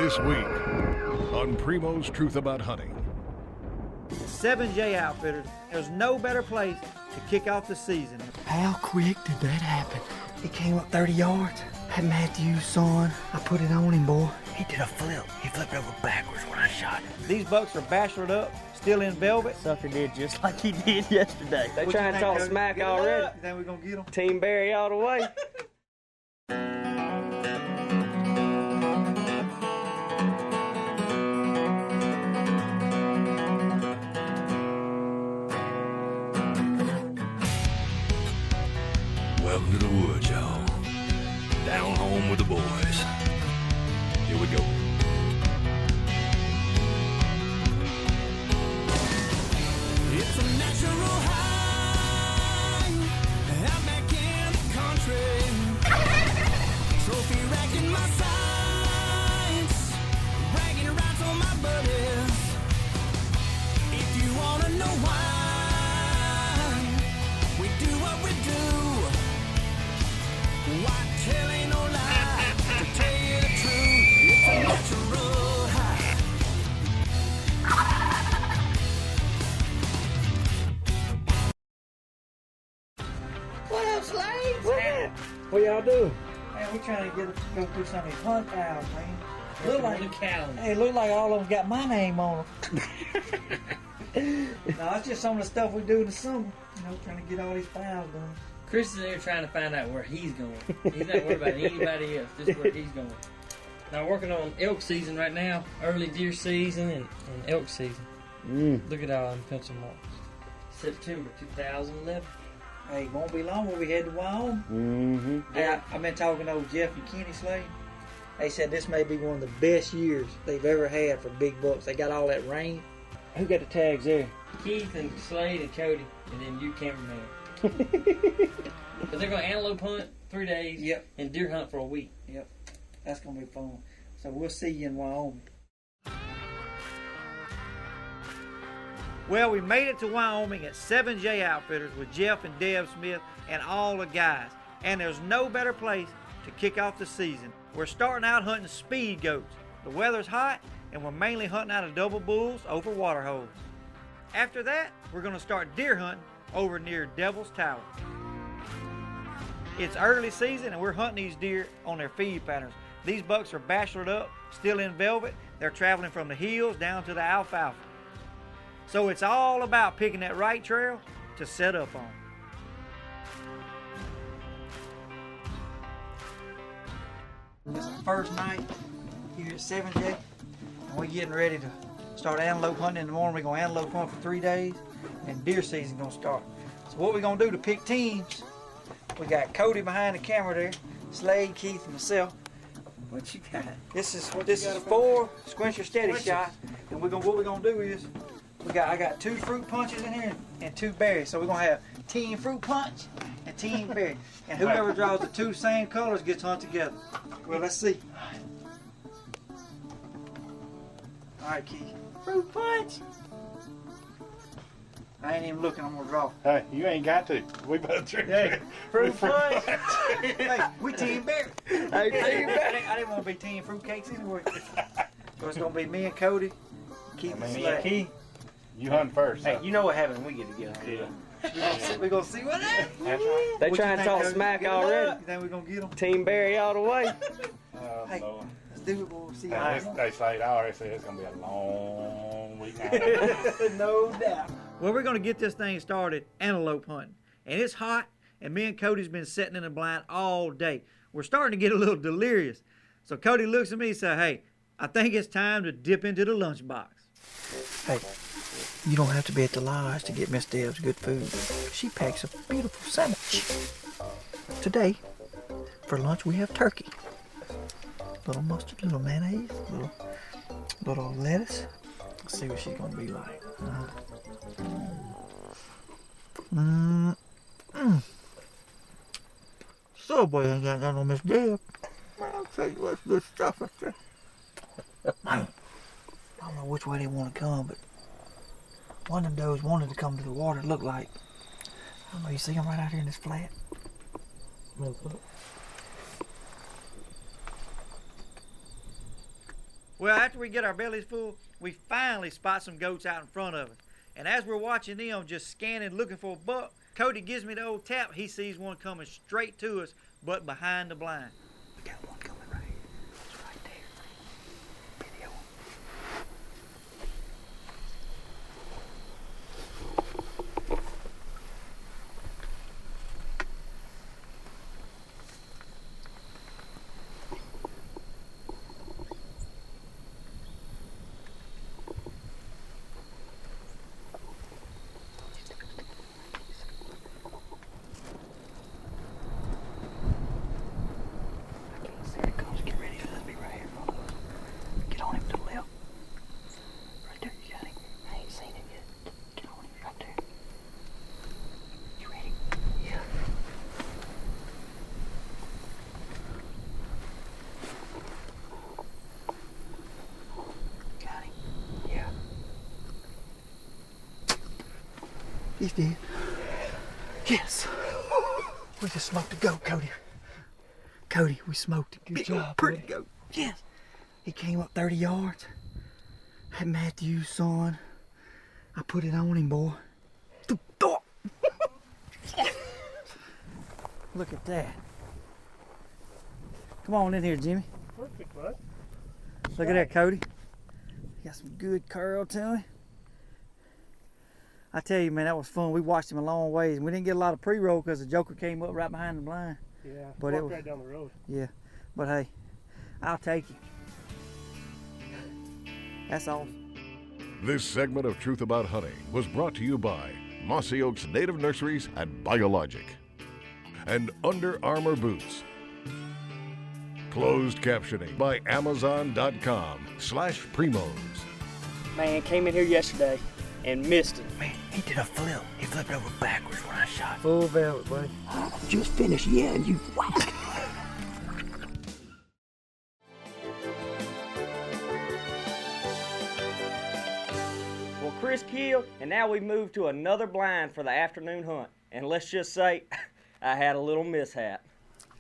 This week on Primos Truth About Hunting. 7J Outfitters, there's no better place to kick off the season. How quick did that happen? He came up 30 yards. That Matthew's son, I put it on him, boy. He did a flip. He flipped over backwards when I shot him. These bucks are bachelored up, still in velvet. Sucker did just like he did yesterday. They trying to talk smack already. You think we're gonna get them? Team Barry all the way. Welcome to the woods, y'all. Down home with the boys. Here we go. It's a natural high, out back in the country. Trophy racking my sights, bragging rights on my buddies. If you wanna know why we do what we do, Whitetail ain't no lie. To tell you the truth, it's a natural high. What up, Slade? What y'all do? Man, we're trying to go through some of these hunt files, man. Look like calendar. Hey, look like all of them got my name on them. No, it's just some of the stuff we do in the summer. You know, trying to get all these files done. Chris is there trying to find out where he's going. He's not worried about anybody else, just where he's going. Now, working on elk season right now, early deer season and elk season. Look at all them pencil marks. September 2011. Hey, it won't be long when we head to Wyoming. Mm-hmm. Hey, I've been talking to old Jeff and Kenny Slade. They said this may be one of the best years they've ever had for big bucks. They got all that rain. Who got the tags there? Keith and Slade and Cody, and then you cameraman. But they're going to antelope hunt 3 days. Yep. And deer hunt for a week. Yep. That's going to be fun. So we'll see you in Wyoming. Well, we made it to Wyoming at 7J Outfitters with Jeff and Deb Smith and all the guys. And there's no better place to kick off the season. We're starting out hunting speed goats. The weather's hot, and we're mainly hunting out of double bulls over water holes. After that, we're going to start deer hunting over near Devil's Tower. It's early season, and we're hunting these deer on their feed patterns. These bucks are bachelored up, still in velvet. They're traveling from the hills down to the alfalfa. So it's all about picking that right trail to set up on. This is the first night here at 7J, and we're getting ready to start antelope hunting in the morning. We're going to antelope hunt for 3 days, and deer season's going to start. So what we're going to do to pick teams, we got Cody behind the camera there, Slade, Keith, and myself. What you got? This is 4 squinch your steady shot, and what we're gonna do is I got 2 fruit punches in here and 2 berries. So we're gonna have team fruit punch and team berry, and whoever draws the 2 same colors gets hunt together. Well, let's see. All right, Keith. Fruit punch. I ain't even looking. I'm gonna draw. Hey, you ain't got to. We both drink. Hey, fruit punch. Hey, we team berry. Hey, team Barry. I didn't want to be team fruitcakes anyway. So it's gonna be me and Cody, Keith and Slade. Keith, you hunt first. Hey, you know what happens when we get together. Yeah. We're gonna see what happens. That's right. They trying to talk smack already. You think we're gonna get them? Team Barry all the way. Oh, Hey, Lord. let's do it, boy. See Hey, how they say, I already said it's going to be a long week. No doubt. Well, we're gonna get this thing started antelope hunting, and it's hot. And me and Cody's been sitting in the blind all day. We're starting to get a little delirious. So Cody looks at me and says, hey, I think it's time to dip into the lunchbox. Hey, you don't have to be at the lodge to get Miss Deb's good food. She packs a beautiful sandwich. Today, for lunch, we have turkey. Little mustard, little mayonnaise, little lettuce. Let's see what she's gonna be like. Subway ain't got no Miss Deb. Man, I'll tell you what's good stuff right there. Man, I don't know which way they want to come, but one of them does wanted to come to the water, it looked like. I don't know, you see them right out here in this flat? Well, after we get our bellies full, we finally spot some goats out in front of us. And as we're watching them just scanning, looking for a buck, Cody gives me the old tap. He sees one coming straight to us, but behind the blind. We got one coming right here. It's right there. Video. He's dead. Yes. We just smoked a goat, Cody. Cody, we smoked a big old pretty goat. Yes. He came up 30 yards. Had Matthew's son. I put it on him, boy. Look at that. Come on in here, Jimmy. Perfect, bud. Look at that, Cody. Got some good curl to him. I tell you, man, that was fun. We watched him a long ways, and we didn't get a lot of pre-roll because the joker came up right behind the blind. Yeah, but it was right down the road. Yeah, but hey, I'll take you. That's all. This segment of Truth About Hunting was brought to you by Mossy Oaks Native Nurseries and Biologic, and Under Armour Boots. Closed captioning by Amazon.com/Primos. Man, came in here yesterday and missed it. Man, he did a flip. He flipped over backwards when I shot. Full velvet, buddy. I just finished. Yeah, and you whack. Well, Chris killed, and now we moved to another blind for the afternoon hunt. And let's just say, I had a little mishap.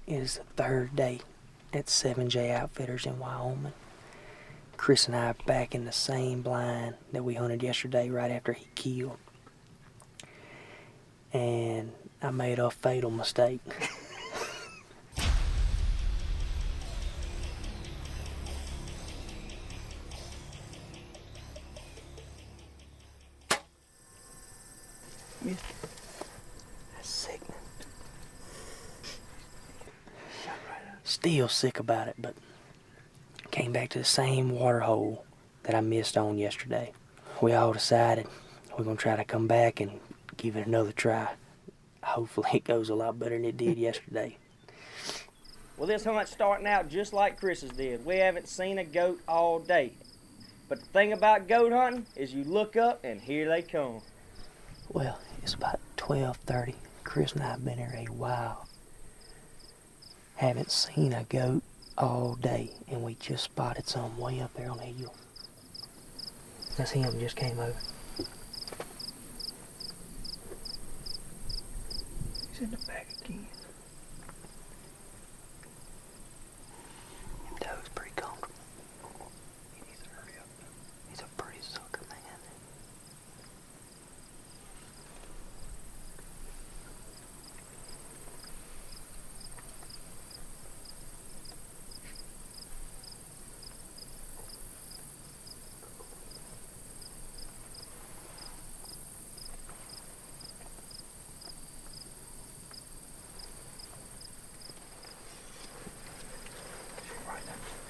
It is the third day at 7J Outfitters in Wyoming. Chris and I are back in the same blind that we hunted yesterday right after he killed. And I made a fatal mistake. That's sickening. Still sick about it, but came back to the same water hole that I missed on yesterday. We all decided we're gonna try to come back and give it another try. Hopefully it goes a lot better than it did yesterday. Well, this hunt's starting out just like Chris's did. We haven't seen a goat all day. But the thing about goat hunting is you look up and here they come. Well, it's about 12:30. Chris and I have been here a while. Haven't seen a goat all day, and we just spotted some way up there on the hill. That's him, just came over. He's in the back again. Him doe's pretty comfortable. He needs to hurry up. He's a pretty sucker, man.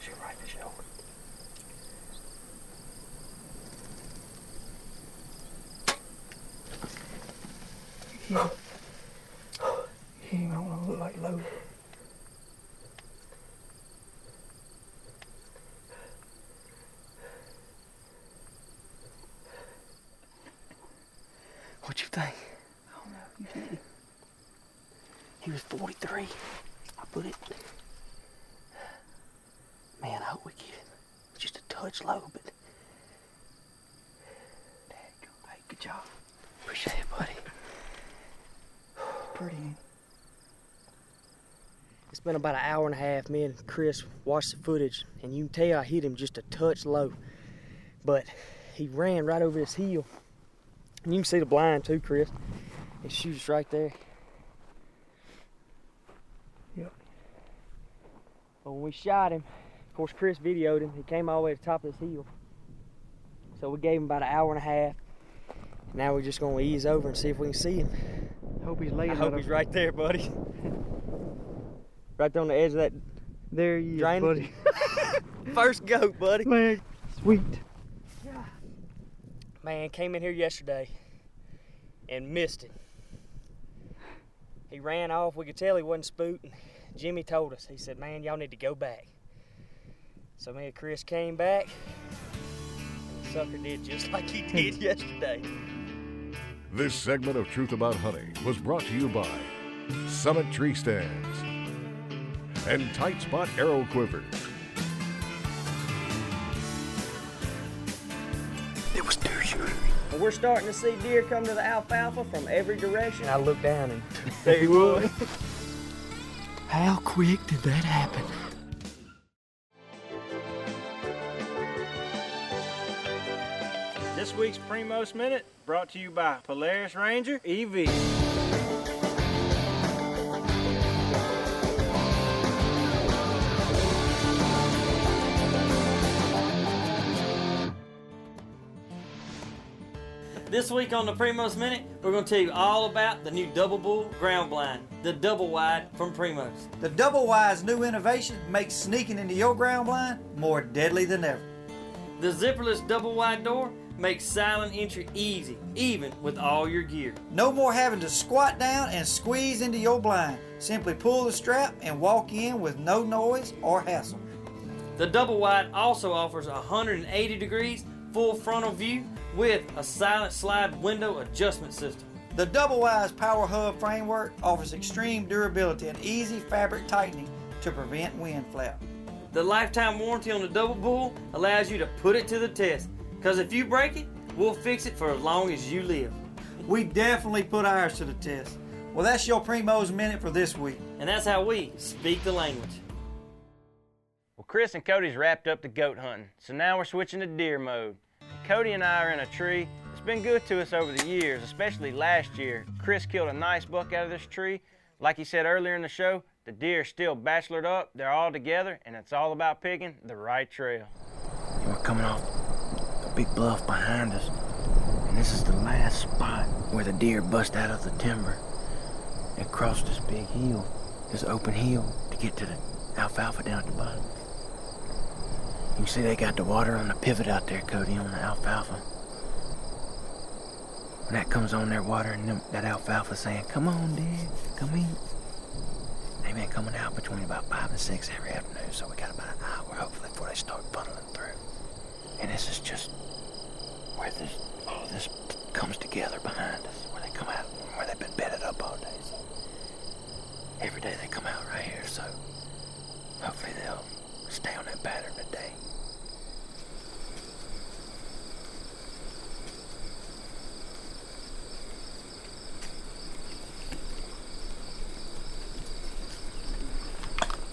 Shoot right in the shoulder. He ain't gonna look like low. What you think? I don't know. You hit him. He was 43. I put it. Man, I hope we get it. Just a touch low, but. Hey, good job. Appreciate it, buddy. Pretty, ain't it? It's been about an hour and a half. Me and Chris watched the footage, and you can tell I hit him just a touch low. But he ran right over this hill. And you can see the blind too, Chris. It shoots right there. Yep. But when we shot him, of course Chris videoed him. He came all the way to the top of this hill. So we gave him about an hour and a half. Now we're just gonna ease over and see if we can see him. Hope he's laying. I hope he's right there, buddy. Right there on the edge of that. There he is, drainage. buddy. First goat, buddy. Man, sweet. Man, came in here yesterday and missed it. He ran off. We could tell he wasn't spooked. Jimmy told us. He said, man, y'all need to go back. So me and Chris came back. And the sucker did just like he did yesterday. This segment of Truth About Hunting was brought to you by Summit Tree Stands and Tight Spot Arrow Quivers. It was deer shooting. And we're starting to see deer come to the alfalfa from every direction. And I looked down and there he was. How quick did that happen? This week's Primos Minute brought to you by Polaris Ranger EV. This week on the Primos Minute, we're going to tell you all about the new double bull ground blind, the double wide from Primos. The double wide's new innovation makes sneaking into your ground blind more deadly than ever. The zipperless double wide door makes silent entry easy, even with all your gear. No more having to squat down and squeeze into your blind. Simply pull the strap and walk in with no noise or hassle. The double wide also offers 180 degrees full frontal view with a silent slide window adjustment system. The double wide's power hub framework offers extreme durability and easy fabric tightening to prevent wind flap. The lifetime warranty on the double bull allows you to put it to the test, because if you break it, we'll fix it for as long as you live. We definitely put ours to the test. Well, that's your Primos Minute for this week. And that's how we speak the language. Well, Chris and Cody's wrapped up the goat hunting, so now we're switching to deer mode. Cody and I are in a tree. It's been good to us over the years, especially last year. Chris killed a nice buck out of this tree. Like he said earlier in the show, the deer are still bachelored up, they're all together, and it's all about picking the right trail. And we're coming off a big bluff behind us, and this is the last spot where the deer bust out of the timber and cross this big hill, this open hill, to get to the alfalfa down at the bottom. You can see they got the water on the pivot out there, Cody, on the alfalfa. When that comes on there watering that alfalfa saying, come on, dear, come in. They've been coming out between about 5 and 6 every afternoon, so we got about an hour, hopefully, before they start funneling through. And this is just where all this comes together behind us, where they come out, where they've been bedded up all day. So every day they come out right here, so hopefully they'll stay on that pattern today.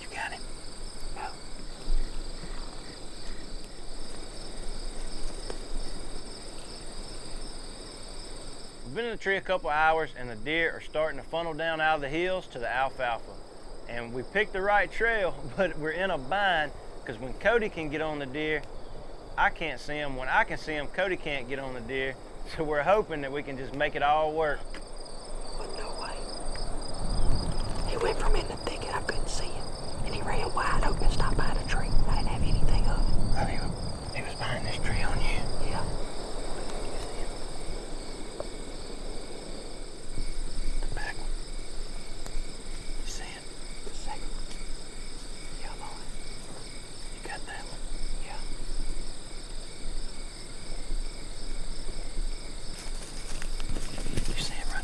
You got him. Go. We've been in the tree a couple hours, and the deer are starting to funnel down out of the hills to the alfalfa. And we picked the right trail, but we're in a bind because when Cody can get on the deer, I can't see him. When I can see him, Cody can't get on the deer. So we're hoping that we can just make it all work. But no way. He went from in the thicket, I couldn't see him. And he ran wide open and stopped behind a tree. I didn't have anything of it. Oh, he was behind this tree on you? Yeah. The back one. You see it? The second one. Yeah, I'm on it. You got that one? Yeah. You see it running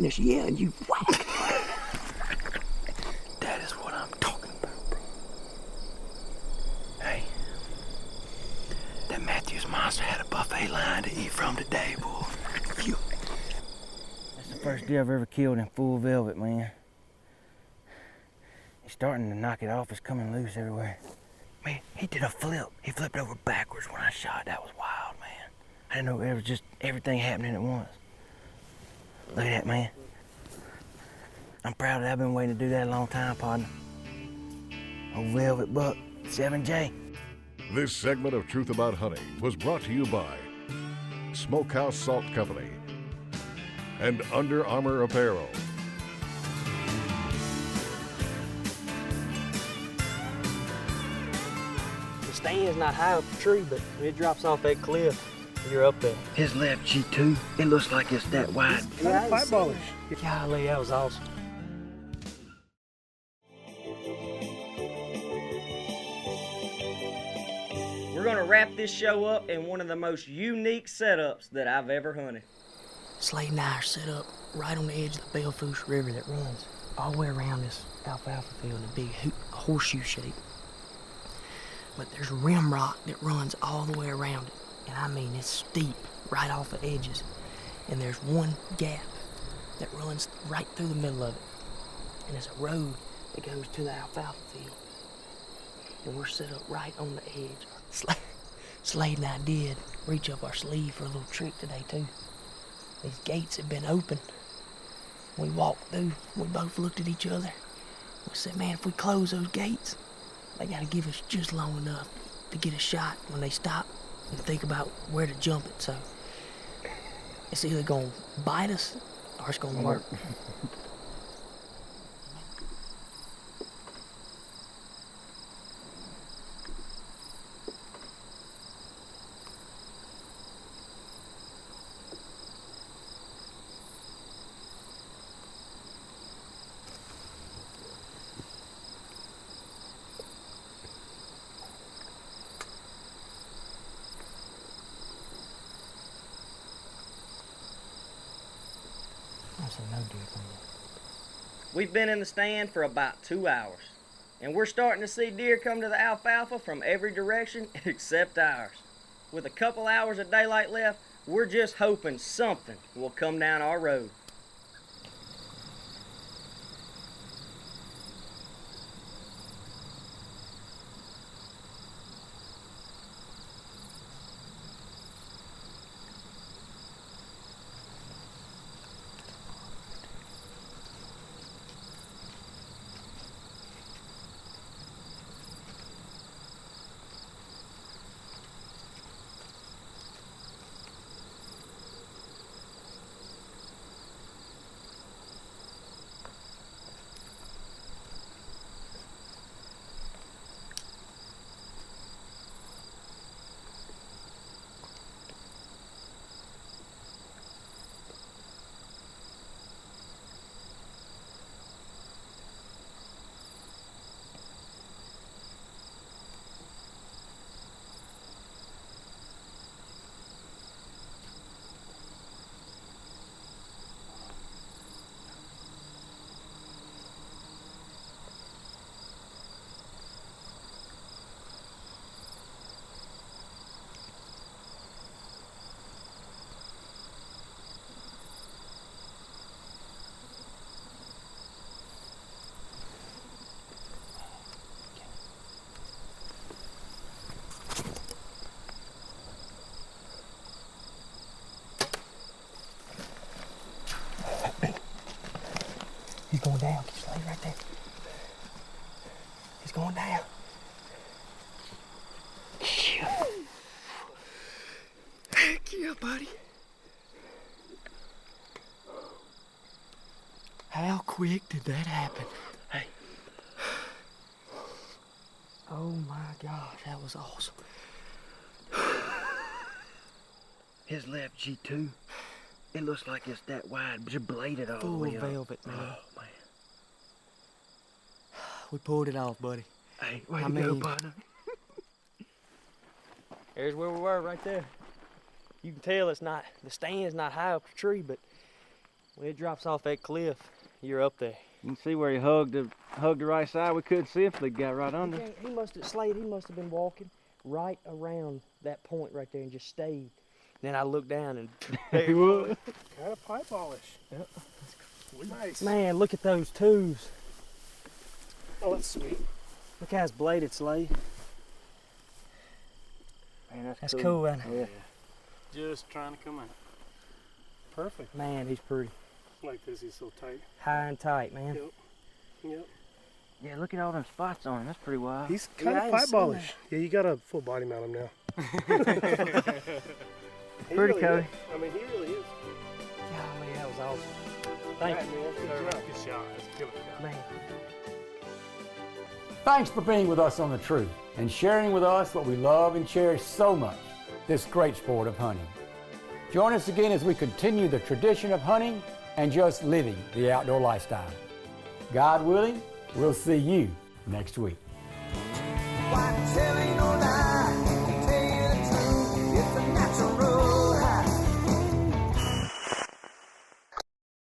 finish yelling, you whack. That is what I'm talking about, bro. Hey, that Matthews monster had a buffet line to eat from today, boy. Phew. That's the first deer I've ever killed in full velvet, man. He's starting to knock it off. It's coming loose everywhere. Man, he did a flip. He flipped over backwards when I shot. That was wild, man. I didn't know it was just everything happening at once. Look at that, man. I'm proud that I've been waiting to do that a long time, partner. Old velvet buck, 7J. This segment of Truth About Hunting was brought to you by Smokehouse Salt Company and Under Armour Apparel. The stand's not high up the tree, but when it drops off that cliff, you're up there. His left G2, it looks like it's that wide. Yeah, fireballish. Golly, that was awesome. We're gonna wrap this show up in one of the most unique setups that I've ever hunted. Slade and I are set up right on the edge of the Belfouche River that runs all the way around this alfalfa field in a big horseshoe shape. But there's rim rock that runs all the way around it. And I mean, it's steep right off the edges. And there's one gap that runs right through the middle of it. And it's a road that goes to the alfalfa field. And we're set up right on the edge. Slade and I did reach up our sleeve for a little trick today, too. These gates have been open. We walked through, we both looked at each other. We said, man, if we close those gates, they gotta give us just long enough to get a shot when they stop and think about where to jump it. So it's either gonna bite us or it's gonna work. We've been in the stand for about 2 hours, and we're starting to see deer come to the alfalfa from every direction except ours. With a couple hours of daylight left, we're just hoping something will come down our road. He's going down. Keep Slade right there. He's going down. Heck yeah, buddy. How quick did that happen? Hey. Oh my gosh, that was awesome. His left G2, it looks like it's that wide, but just bladed all the Full way up. velvet, man. Oh, man. We pulled it off, buddy. Hey, way to go, partner. There's where we were right there. You can tell it's not, the stand's not high up the tree, but When it drops off that cliff, you're up there. You can see where he hugged the right side. We couldn't see if they got right under. Slade, he must have been walking right around that point right there and just stayed. Then I looked down and there he was. Got a pipe polish. Yep. Nice. Man, look at those twos. Oh, that's sweet. Look how it's bladed, Slade. Man, that's cool, man. Yeah. Just trying to come out. Perfect. Man, he's pretty. Like this, he's so tight. High and tight, man. Yep. Yep. Yeah, look at all them spots on him. That's pretty wild. He's kind of pipe polish. Yeah, you got a full body mount him now. Pretty, Cody. I mean, he really is. Golly, that was awesome. Thank you, man. Good shot. That's a killer shot. Man. Thanks for being with us on The Truth and sharing with us what we love and cherish so much, this great sport of hunting. Join us again as we continue the tradition of hunting and just living the outdoor lifestyle. God willing, we'll see you next week. Whitetail ain't no lie.